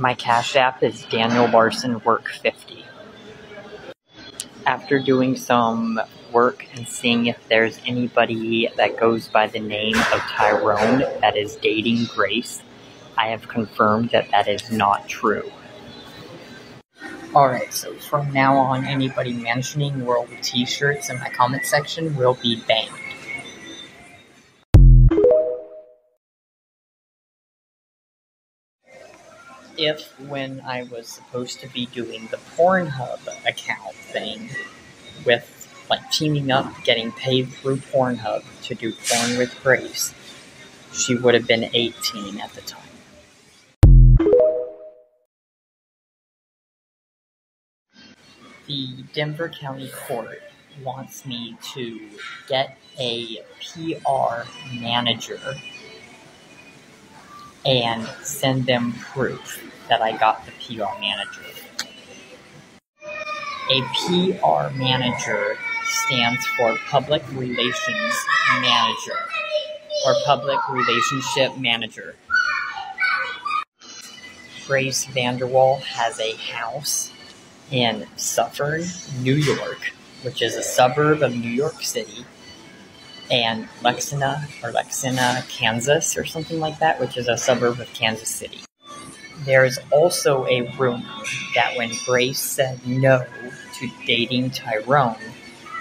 My Cash App is Daniel Larson Work 50. After doing some work and seeing if there's anybody that goes by the name of Tyrone that is dating Grace, I have confirmed that that is not true. Alright, so from now on, anybody mentioning World T-shirts in my comment section will be banned. If, when I was supposed to be doing the Pornhub account thing, with, teaming up, getting paid through Pornhub to do porn with Grace, she would have been 18 at the time. The Denver County Court wants me to get a PR manager and send them proof that I got the PR manager. A PR manager stands for Public Relations Manager, or Public Relationship Manager. Grace Vanderwall has a house in Suffern, New York, which is a suburb of New York City, and Lexington, Kansas, or something like that, which is a suburb of Kansas City. There's also a rumor that when Grace said no to dating Tyrone,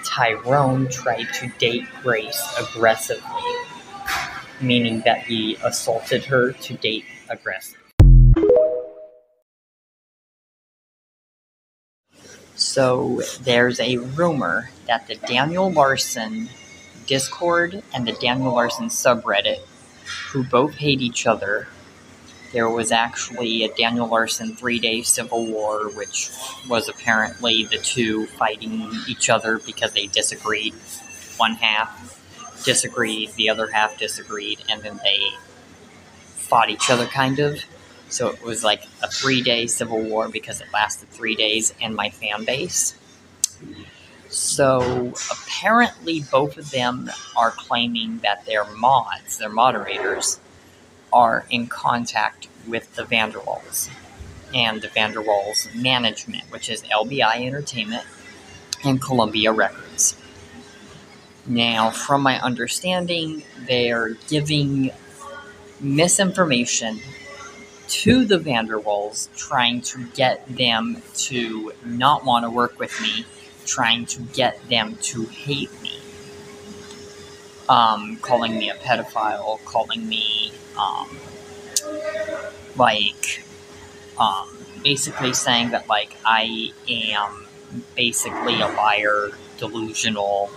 Tyrone tried to date Grace aggressively, meaning that he assaulted her to date aggressively. So there's a rumor that the Daniel Larson Discord and the Daniel Larson subreddit, who both hate each other. There was actually a Daniel Larson 3-day civil war, which was apparently the two fighting each other because they disagreed. One half disagreed, the other half disagreed, and then they fought each other, kind of. So it was like a 3-day civil war because it lasted 3 days in my fan base. So apparently both of them are claiming that their mods, their moderators, are in contact with the Vanderwalls and the Vanderwalls management, which is LBI Entertainment and Columbia Records. Now, from my understanding, they're giving misinformation to the Vanderwalls, trying to get them to not want to work with me, trying to get them to hate me. Calling me a pedophile, calling me, basically saying that, I am basically a liar, delusional,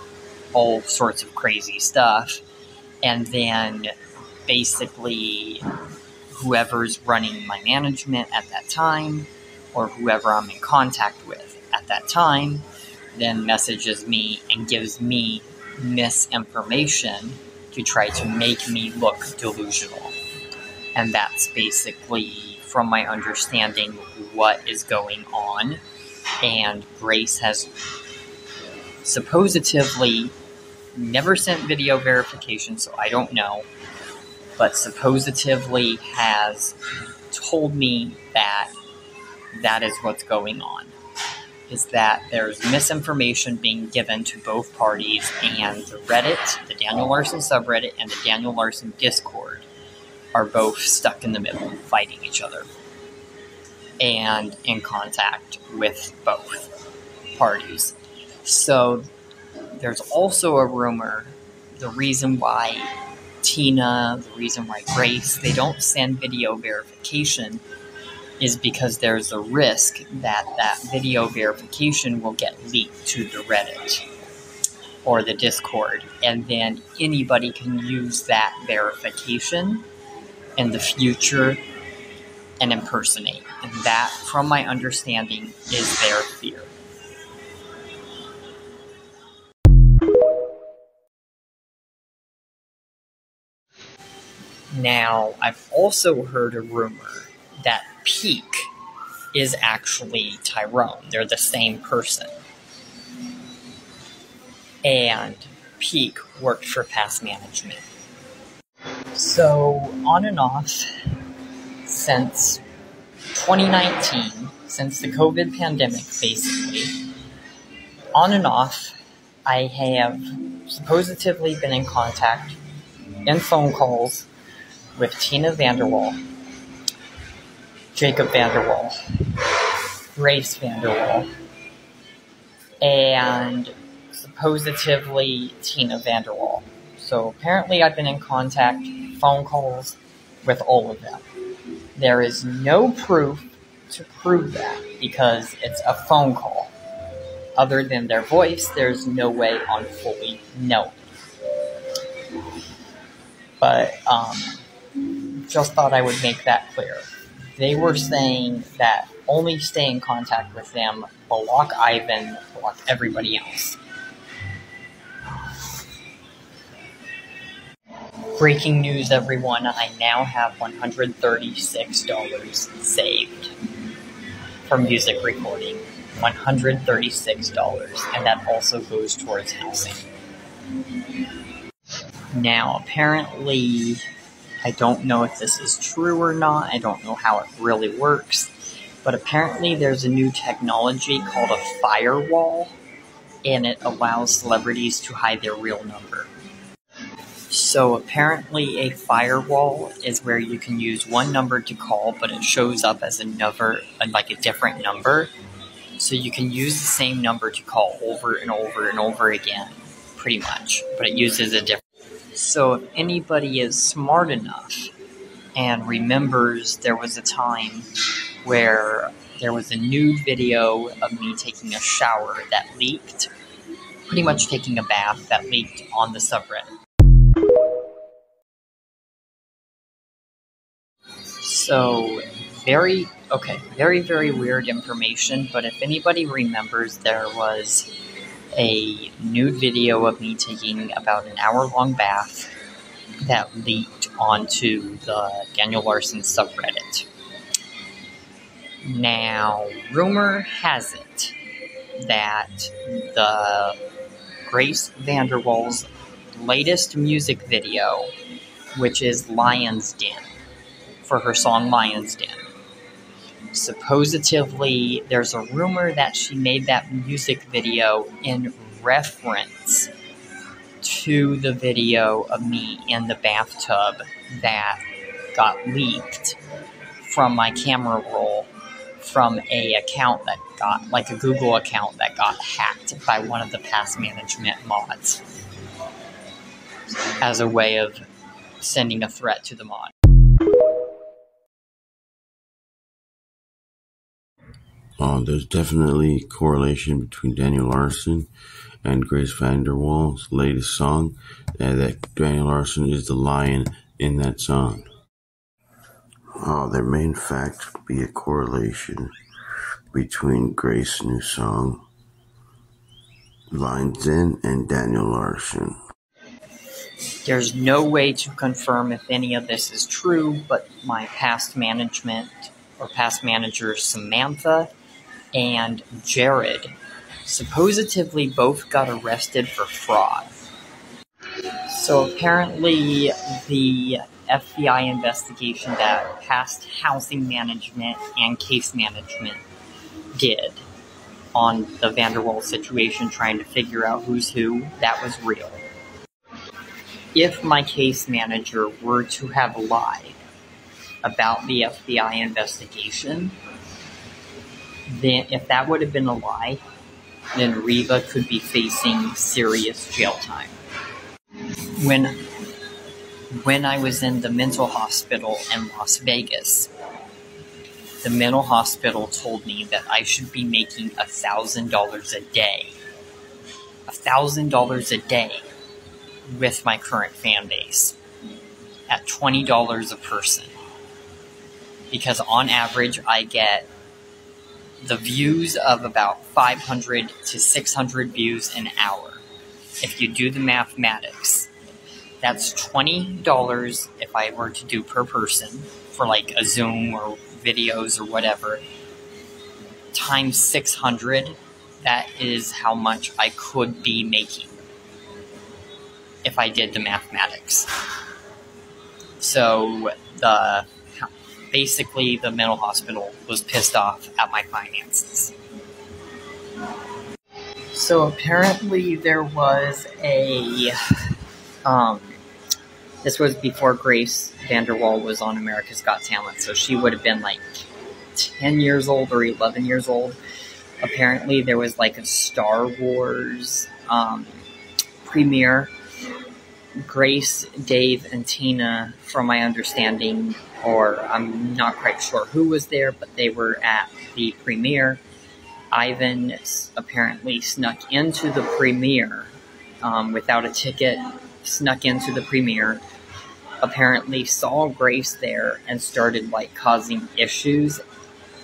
all sorts of crazy stuff, and then basically whoever's running my management at that time, or whoever I'm in contact with at that time, then messages me and gives me misinformation to try to make me look delusional. And that's basically, from my understanding, what is going on. And Grace has supposedly never sent video verification, so I don't know, but supposedly has told me that that is what's going on. Is that there's misinformation being given to both parties, and the Reddit, the Daniel Larson subreddit, and the Daniel Larson Discord are both stuck in the middle, fighting each other, and in contact with both parties. So there's also a rumor, the reason why Tina, the reason why Grace, they don't send video verification is because there's a risk that that video verification will get leaked to the Reddit or the Discord, and then anybody can use that verification in the future and impersonate. And that, from my understanding, is their fear. Now, I've also heard a rumor that Peak is actually Tyrone. They're the same person. And Peak worked for Past Management. So, on and off, since 2019, since the COVID pandemic, basically, on and off, I have supposedly been in contact in phone calls with Tina Vanderwall, Jacob Vanderwall, Grace Vanderwall, and supposedly Tina Vanderwall. So apparently I've been in contact, phone calls, with all of them. There is no proof to prove that because it's a phone call. Other than their voice, there's no way on fully knowing. But just thought I would make that clear. They were saying that only stay in contact with them, block Ivan, block everybody else. Breaking news, everyone, I now have $136 saved for music recording. $136, and that also goes towards housing. Now, apparently, I don't know if this is true or not. I don't know how it really works. But apparently there's a new technology called a firewall, and it allows celebrities to hide their real number. So apparently a firewall is where you can use one number to call, but it shows up as another, like a different number. So you can use the same number to call over and over and over again, pretty much, but it uses a different. So if anybody is smart enough and remembers there was a time where there was a nude video of me taking a shower that leaked, pretty much taking a bath that leaked on the subreddit. So, very, very weird information, but if anybody remembers, there was a nude video of me taking about an hour-long bath that leaked onto the Daniel Larson subreddit. Now, rumor has it that the Grace Vanderwall's latest music video, which is Lion's Den, for her song Lion's Den. Supposedly, there's a rumor that she made that music video in reference to the video of me in the bathtub that got leaked from my camera roll from a account that got, like a Google account that got hacked by one of the past management mods as a way of sending a threat to the mod. There's definitely a correlation between Daniel Larson and Grace Vanderwall's latest song, and that Daniel Larson is the lion in that song. There may in fact be a correlation between Grace's new song, Lion's Den, and Daniel Larson. There's no way to confirm if any of this is true, but my past management, or past managers Samantha and Jared, supposedly both got arrested for fraud. So apparently the FBI investigation that past housing management and case management did on the Vanderwall situation, trying to figure out who's who, that was real. If my case manager were to have lied about the FBI investigation, then if that would have been a lie, then Reva could be facing serious jail time. When I was in the mental hospital in Las Vegas, the mental hospital told me that I should be making $1,000 a day. $1,000 a day with my current fan base at $20 a person. Because on average, I get the views of about 500 to 600 views an hour. If you do the mathematics, that's $20 if I were to do per person for like a Zoom or videos or whatever, times 600, that is how much I could be making if I did the mathematics. So basically the mental hospital was pissed off at my finances. So apparently there was this was before Grace VanderWaal was on America's Got Talent, so she would have been like 10 years old or 11 years old. Apparently there was like a Star Wars premiere. Grace, Dave, and Tina, from my understanding, or I'm not quite sure who was there, but they were at the premiere. Ivan apparently snuck into the premiere without a ticket, snuck into the premiere, apparently saw Grace there and started like causing issues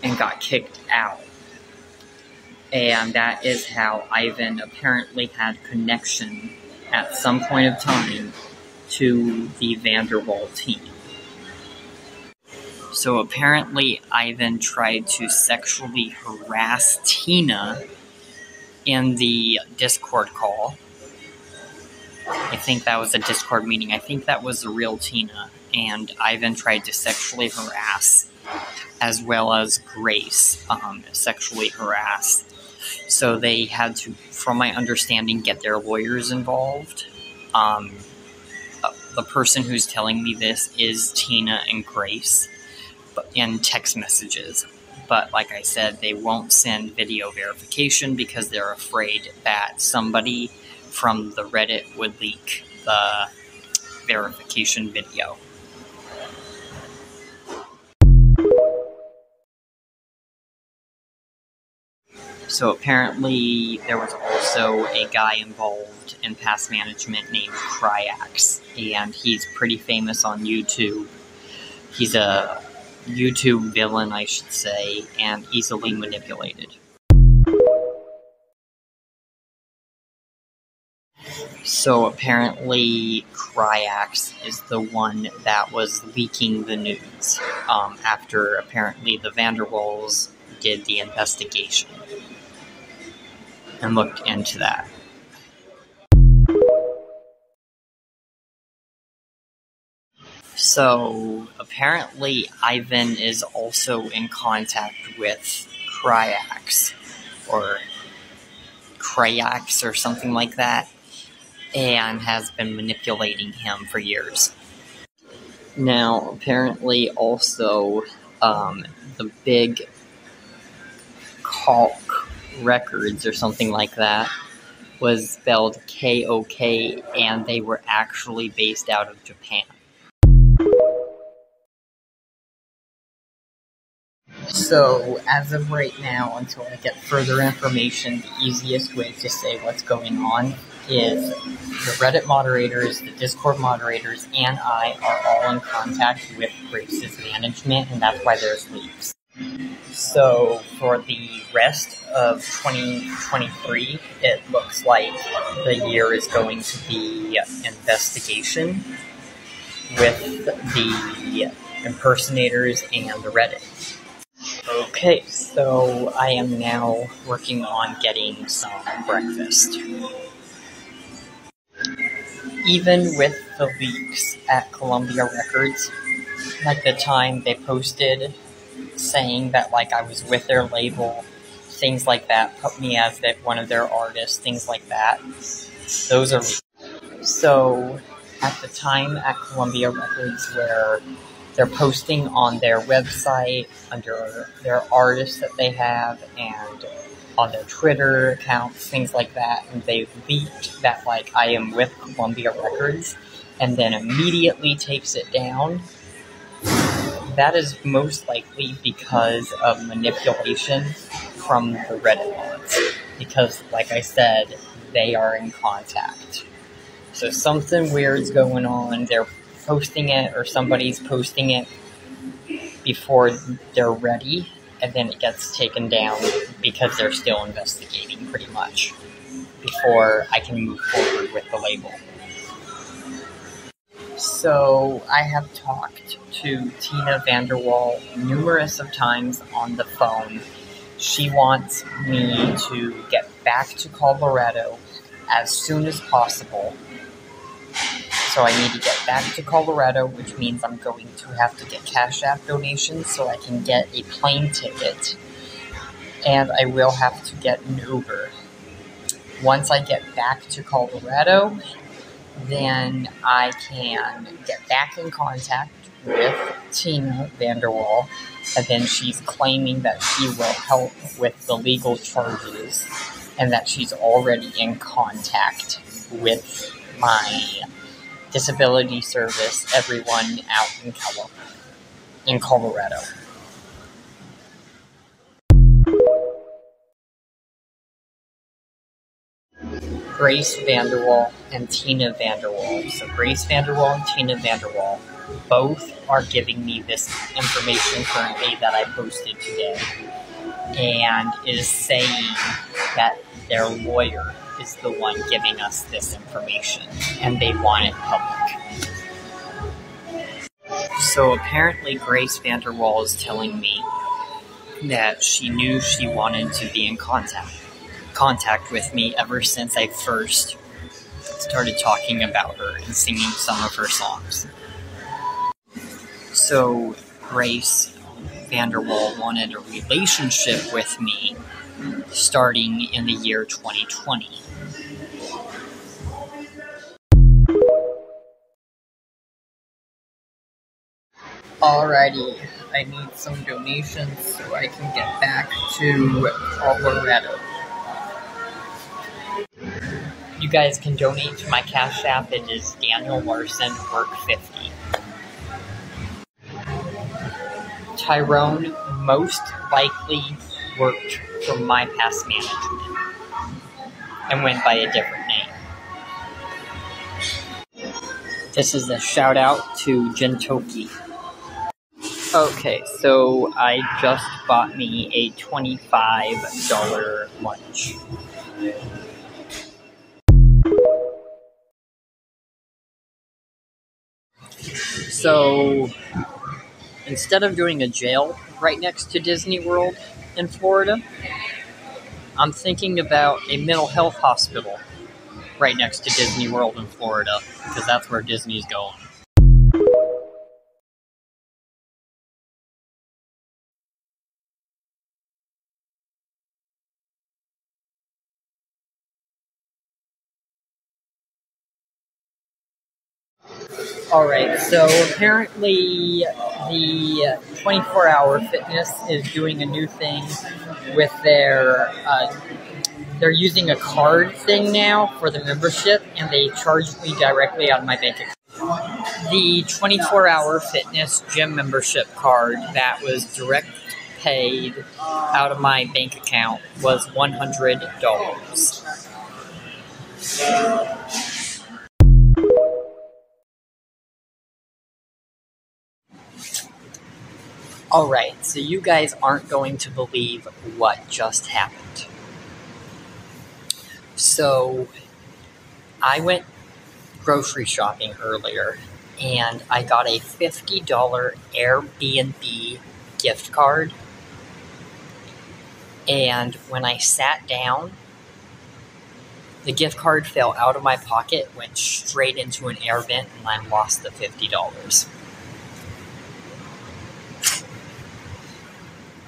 and got kicked out. And that is how Ivan apparently had connection at some point of time to the VanderWaal team. So apparently Ivan tried to sexually harass Tina in the Discord call. I think that was a Discord meeting. I think that was the real Tina. And Ivan tried to sexually harass, as well as Grace sexually harass. So they had to, from my understanding, get their lawyers involved. The person who's telling me this is Tina and Grace in text messages. But like I said, they won't send video verification because they're afraid that somebody from the Reddit would leak the verification video. So apparently there was also a guy involved in past management named Cryax, and he's pretty famous on YouTube. He's a YouTube villain, I should say, and easily manipulated. So apparently Cryax is the one that was leaking the news after apparently the VanderWaals did the investigation and looked into that. So apparently Ivan is also in contact with Cryax or something like that, and has been manipulating him for years. Now, apparently also the big Kalk Records or something like that was spelled K-O-K, and they were actually based out of Japan. So, as of right now, until I get further information, the easiest way to say what's going on is the Reddit moderators, the Discord moderators, and I are all in contact with Grace's management, and that's why there's leaks. So, for the rest of 2023, it looks like the year is going to be investigation with the impersonators and the Reddit. Okay, so I am now working on getting some breakfast. Even with the leaks at Columbia Records, like the time they posted saying that like I was with their label, things like that, put me as one of their artists, things like that, those are leaks. So at the time at Columbia Records where they're posting on their website, under their artists that they have, and on their Twitter accounts, things like that, and they leaked that, like, I am with Columbia Records, and then immediately takes it down. That is most likely because of manipulation from the Reddit mods. Because, like I said, they are in contact. So something weird's going on, they're posting it, or somebody's posting it before they're ready, and then it gets taken down because they're still investigating, pretty much, before I can move forward with the label. So, I have talked to Tina VanderWaal numerous of times on the phone. She wants me to get back to Colorado as soon as possible, so So I need to get back to Colorado, which means I'm going to have to get Cash App donations so I can get a plane ticket. And I will have to get an Uber. Once I get back to Colorado, then I can get back in contact with Tina Vanderwall, and then she's claiming that she will help with the legal charges and that she's already in contact with my disability service, everyone out in Colorado. Grace Vanderwall and Tina Vanderwall. So Grace Vanderwall and Tina Vanderwall both are giving me this information currently that I posted today, and is saying that their lawyer is the one giving us this information, and they want it public. So apparently Grace Vanderwall is telling me that she knew she wanted to be in contact with me ever since I first started talking about her and singing some of her songs. So Grace Vanderwall wanted a relationship with me starting in the year 2020. Alrighty, I need some donations so I can get back to Colorado. You guys can donate to my Cash App. It is Daniel Larson, work 50. Tyrone most likely worked for my past management and went by a different name. This is a shout out to Gentoki. Okay, so I just bought me a $25 lunch. So instead of doing a jail right next to Disney World in Florida, I'm thinking about a mental health hospital right next to Disney World in Florida, because that's where Disney's going. Alright, so apparently the 24-hour fitness is doing a new thing with their, they're using a card thing now for the membership, and they charged me directly out of my bank account. The 24-hour fitness gym membership card that was direct paid out of my bank account was $100. Alright, so you guys aren't going to believe what just happened. So, I went grocery shopping earlier, and I got a $50 Airbnb gift card. And when I sat down, the gift card fell out of my pocket, went straight into an air vent, and I lost the $50.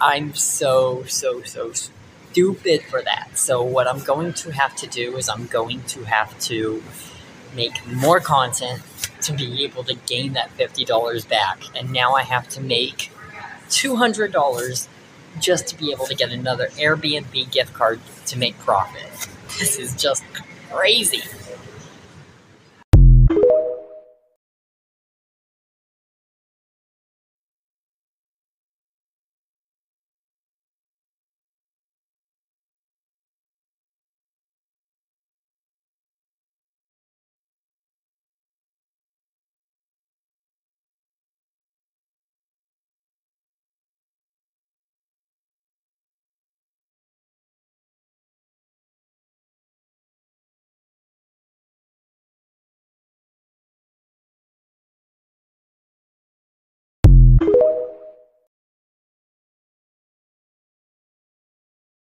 I'm so stupid for that. So what I'm going to have to do is I'm going to have to make more content to be able to gain that $50 back. And now I have to make $200 just to be able to get another Airbnb gift card to make profit. This is just crazy.